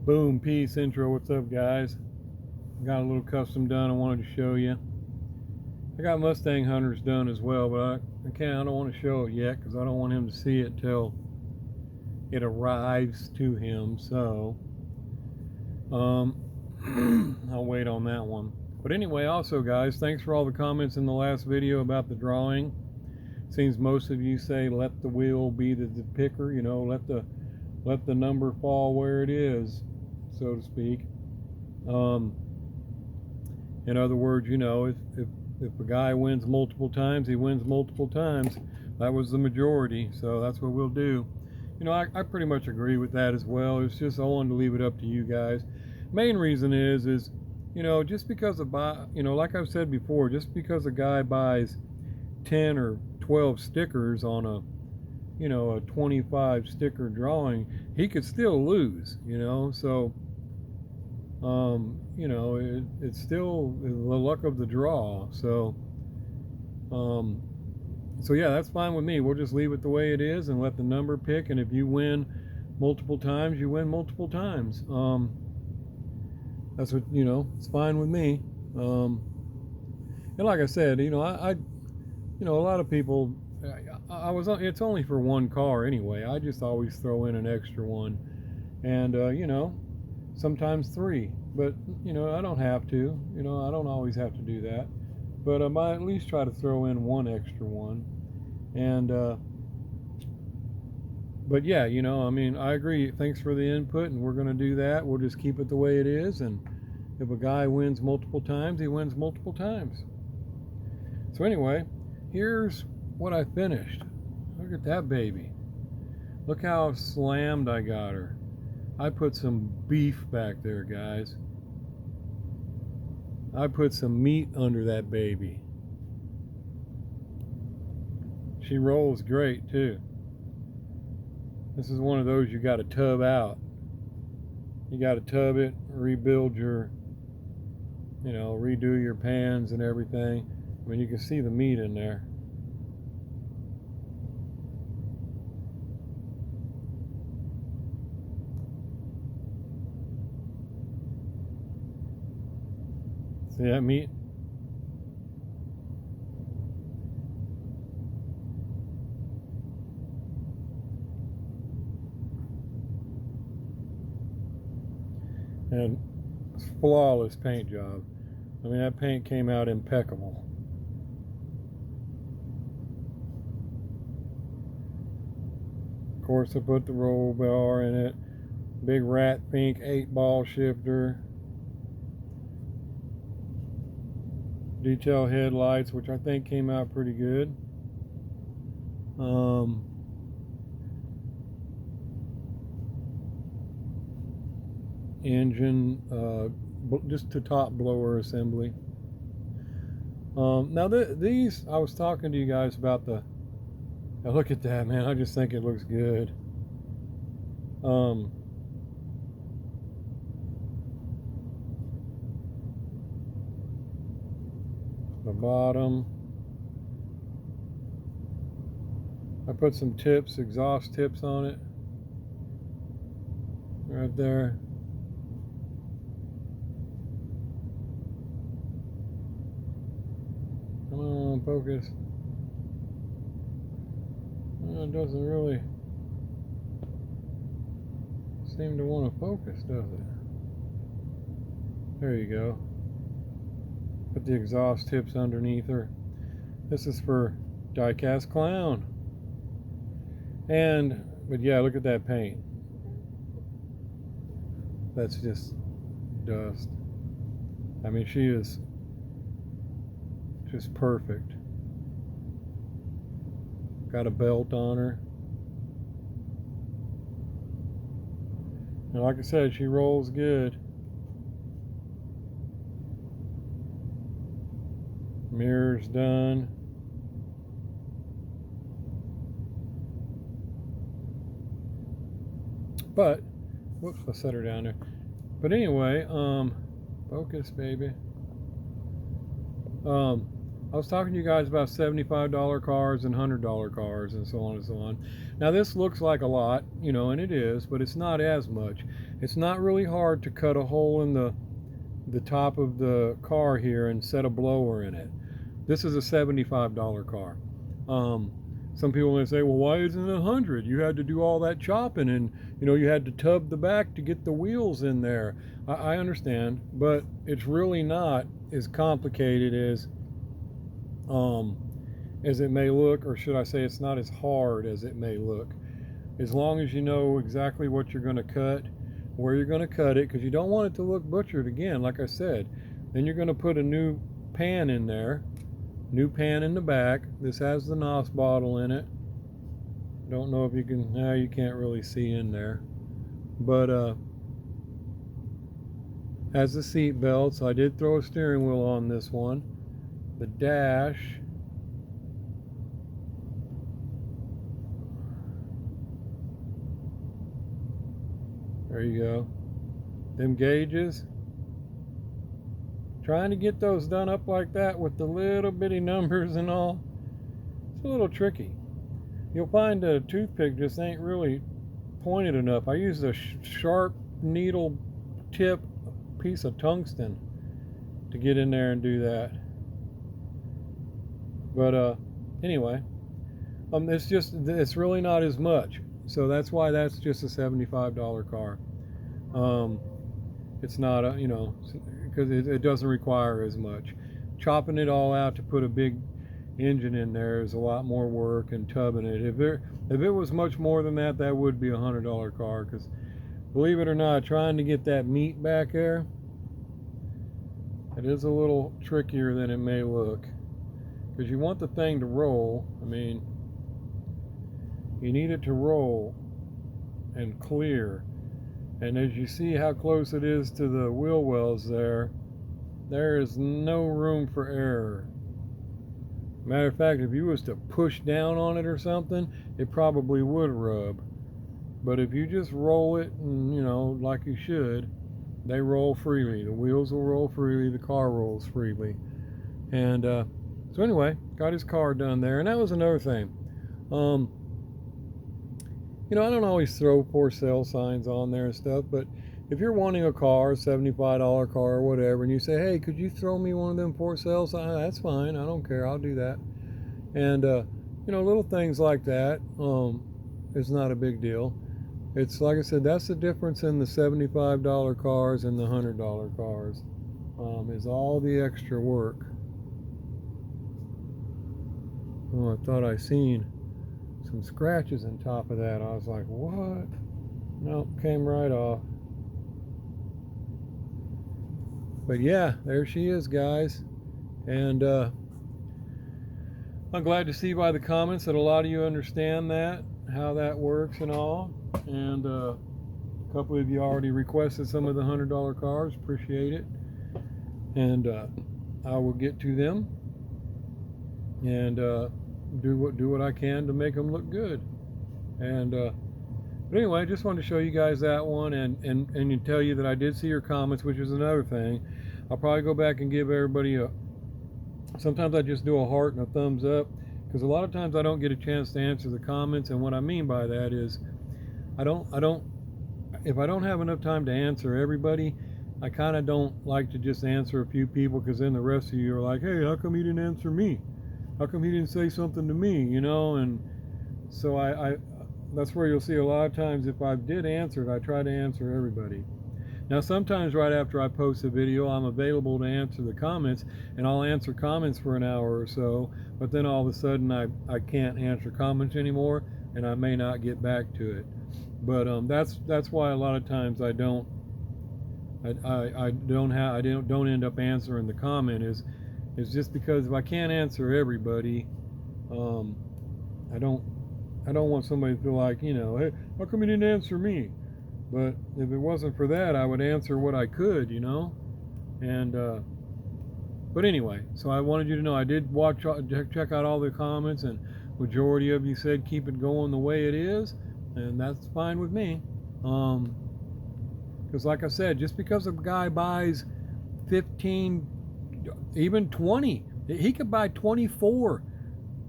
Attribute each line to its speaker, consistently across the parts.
Speaker 1: Boom, peace, intro. What's up, guys? Got a little custom done I wanted to show you. I got Mustang Hunters done as well, but I don't want to show it yet because I don't want him to see it till it arrives to him. So I'll wait on that one. But anyway, also guys, thanks for all the comments in the last video about the drawing. Seems most of you say let the wheel be the picker, you know, let the number fall where it is, so to speak. In other words, you know, if a guy wins multiple times, he wins multiple times. That was the majority, so that's what we'll do. You know, I pretty much agree with that as well. It's just I wanted to leave it up to you guys. Main reason is you know, just because you know, like I've said before, just because a guy buys 10 or 12 stickers on a, you know, a 25 sticker drawing, he could still lose, you know. So you know, it's still the luck of the draw. So so yeah, that's fine with me. We'll just leave it the way it is and let the number pick, and if you win multiple times, you win multiple times. That's what, you know, it's fine with me. And like I said, you know, you know, a lot of people, it's only for one car anyway. I just always throw in an extra one, and you know, sometimes 3, but you know, I don't have to. You know, I don't always have to do that, but I might at least try to throw in one extra one. And but yeah, you know, I mean, I agree. Thanks for the input, and we're going to do that. We'll just keep it the way it is, and if a guy wins multiple times, he wins multiple times. So anyway, here's what I finished. Look at that baby. Look how slammed I got her. I put some beef back there, guys. I put some meat under that baby. She rolls great too. This is one of those you got to tub out. You got to tub it, rebuild your, you know, redo your pans and everything. I mean, you can see the meat in there. See that meat? And flawless paint job. I mean, that paint came out impeccable. Of course, I put the roll bar in it. Big Rat Fink 8-ball shifter. Detail headlights, which I think came out pretty good. Engine, just the top blower assembly. Now these, I was talking to you guys about the, now look at that, man. I just think it looks good. The bottom, I put some tips, exhaust tips on it right there. Come on, focus. Well, it doesn't really seem to want to focus, does it? There you go. Put the exhaust tips underneath her. This is for Diecast Clown. But yeah, look at that paint. That's just dust. I mean, she is just perfect. Got a belt on her. And like I said, she rolls good. Mirrors done. But, whoops, I set her down there. But anyway, focus, baby. I was talking to you guys about $75 cars and $100 cars and so on and so on. Now this looks like a lot, you know, and it is, but it's not as much. It's not really hard to cut a hole in the top of the car here and set a blower in it. This is a $75 car. Some people may say, well, why isn't it 100? You had to do all that chopping, and you know, you had to tub the back to get the wheels in there. I understand, but it's really not as complicated as it may look, or should I say, it's not as hard as it may look. As long as you know exactly what you're going to cut, where you're going to cut it, because you don't want it to look butchered again, like I said. Then you're going to put a new pan in there. New pan in the back. This has the NOS bottle in it. Don't know if you can, no, you can't really see in there. But has the seat belt, so I did throw a steering wheel on this one. The dash. There you go. Them gauges. Trying to get those done up like that with the little bitty numbers and all, it's a little tricky. You'll find a toothpick just ain't really pointed enough. I used a sharp needle tip piece of tungsten to get in there and do that. But anyway, it's really not as much. So that's why that's just a $75 car. It's not a, you know, because it doesn't require as much. Chopping it all out to put a big engine in there is a lot more work, and tubbing it. If it was much more than that, that would be a $100 car. Because believe it or not, trying to get that meat back there, it is a little trickier than it may look. Because you want the thing to roll. I mean, you need it to roll and clear. And as you see how close it is to the wheel wells there is no room for error. Matter of fact, if you was to push down on it or something, it probably would rub. But if you just roll it, and you know, like you should, they roll freely. The wheels will roll freely, the car rolls freely. And so anyway, got his car done there. And that was another thing. You know, I don't always throw for sale signs on there and stuff, but if you're wanting a car, $75 car or whatever, and you say, hey, could you throw me one of them for sale signs? That's fine. I don't care. I'll do that. And, you know, little things like that is not a big deal. It's like I said, that's the difference in the $75 cars and the $100 cars, is all the extra work. Oh, I thought I seen some scratches on top of that. I was like, what? Nope, came right off. But yeah, there she is, guys. And I'm glad to see by the comments that a lot of you understand that, how that works and all. And a couple of you already requested some of the $100 cars. Appreciate it. And I will get to them and do what I can to make them look good. And but anyway, I just wanted to show you guys that one and tell you that I did see your comments, which is another thing. I'll probably go back and give everybody sometimes I just do a heart and a thumbs up, because a lot of times I don't get a chance to answer the comments. And what I mean by that is if I don't have enough time to answer everybody, I kind of don't like to just answer a few people, because then the rest of you are like, hey, how come you didn't answer me? How come he didn't say something to me, you know? And so I that's where you'll see a lot of times, if I did answer it, I try to answer everybody. Now sometimes right after I post a video, I'm available to answer the comments, and I'll answer comments for an hour or so, but then all of a sudden I can't answer comments anymore, and I may not get back to it. But that's why a lot of times I don't end up answering the comment, is just because if I can't answer everybody, I don't want somebody to feel like, you know, hey, how come you didn't answer me? But if it wasn't for that, I would answer what I could, you know. And but anyway, so I wanted you to know I did check out all the comments, and majority of you said keep it going the way it is, and that's fine with me. Because like I said, just because a guy buys 15, even 20 He could buy 24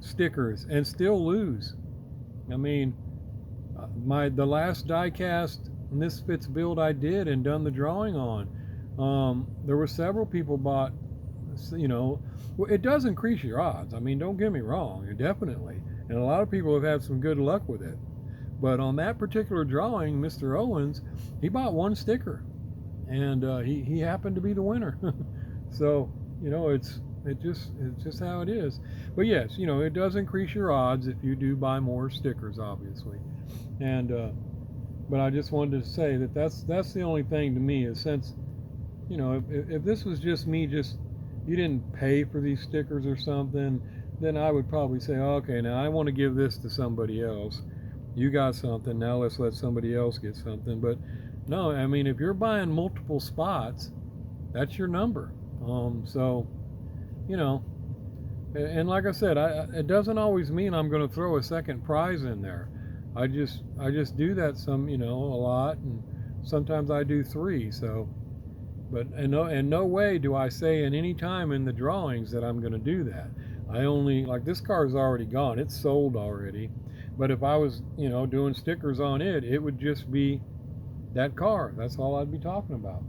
Speaker 1: stickers and still lose. I mean, the last diecast Misfits build I did and done the drawing on, there were several people bought, you know, it does increase your odds. I mean, don't get me wrong, definitely. And a lot of people have had some good luck with it. But on that particular drawing, Mr. Owens, he bought one sticker, and he happened to be the winner. So, you know, it's just how it is. But yes, you know, it does increase your odds if you do buy more stickers, obviously. And but I just wanted to say that that's the only thing to me is, since, you know, if this was just me, just you didn't pay for these stickers or something, then I would probably say, okay, now I want to give this to somebody else. You got something, now let's let somebody else get something. But no, I mean, if you're buying multiple spots, that's your number. So, you know, and like I said, it doesn't always mean I'm going to throw a second prize in there. I just do that you know, a lot, and sometimes I do 3. So, but in no way do I say in any time in the drawings that I'm going to do that. I only, like, this car is already gone, it's sold already. But if I was, you know, doing stickers on it, it would just be that car. That's all I'd be talking about.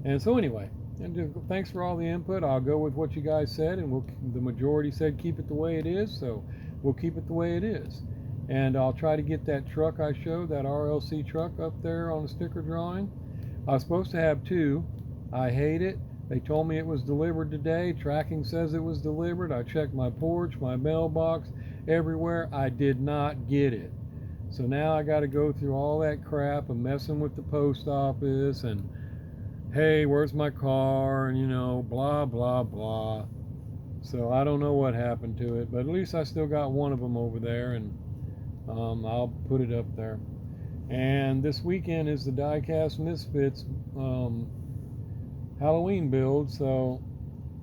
Speaker 1: And so anyway, and just thanks for all the input. I'll go with what you guys said, and the majority said keep it the way it is, so we'll keep it the way it is. And I'll try to get that truck I showed, that RLC truck, up there on the sticker drawing. I was supposed to have 2. I hate it. They told me it was delivered today. Tracking says it was delivered. I checked my porch, my mailbox, everywhere. I did not get it. So now I got to go through all that crap of messing with the post office and, hey, where's my car? And, you know, blah, blah, blah. So I don't know what happened to it, but at least I still got one of them over there, and I'll put it up there. And this weekend is the Diecast Misfits Halloween build, so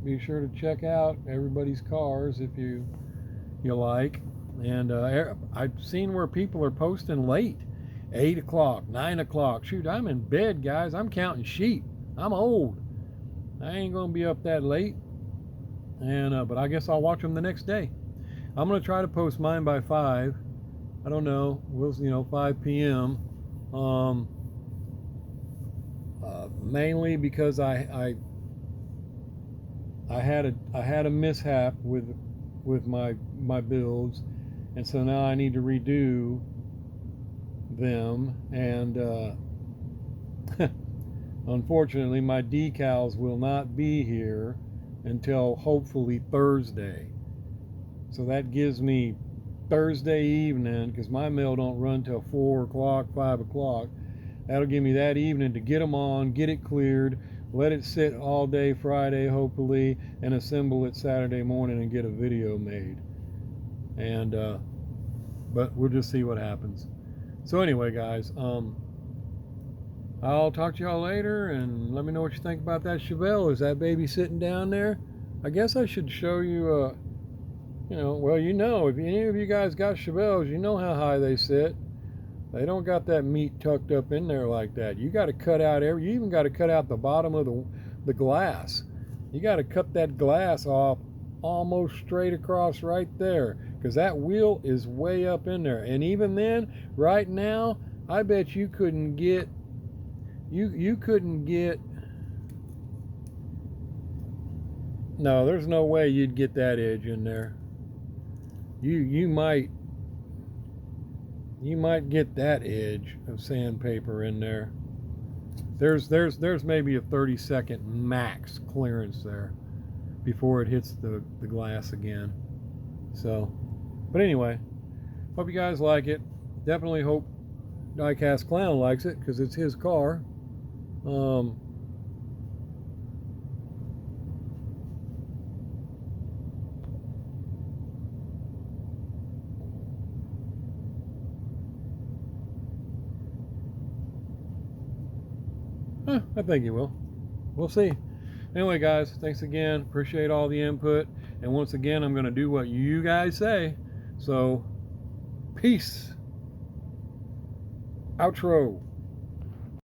Speaker 1: be sure to check out everybody's cars if you like. And I've seen where people are posting late, 8 o'clock, 9 o'clock. Shoot, I'm in bed, guys. I'm counting sheep. I'm old. I ain't gonna be up that late. And but I guess I'll watch them the next day. I'm gonna try to post mine by 5. I don't know. We'll, you know, 5 p.m. Mainly because I had a mishap with my builds, and so now I need to redo them. And unfortunately, my decals will not be here until hopefully Thursday. So that gives me Thursday evening, because my mail don't run till 4 o'clock, 5 o'clock. That'll give me that evening to get them on, get it cleared, let it sit all day Friday, hopefully, and assemble it Saturday morning and get a video made. And but we'll just see what happens. So anyway, guys, I'll talk to y'all later, and let me know what you think about that Chevelle. Is that baby sitting down there? I guess I should show you, you know, well, you know, if any of you guys got Chevelles, you know how high they sit. They don't got that meat tucked up in there like that. You got to cut out you even got to cut out the bottom of the glass. You got to cut that glass off almost straight across right there, because that wheel is way up in there. And even then, right now, I bet you couldn't get, you couldn't get, no, there's no way you'd get that edge in there. You might get that edge of sandpaper in there. There's maybe a 30-second max clearance there before it hits the glass again. So, but anyway, hope you guys like it. Definitely hope Diecast Clown likes it, because it's his car. I think he will. We'll see. Anyway, guys, thanks again. Appreciate all the input. And once again, I'm going to do what you guys say. So, peace. Outro.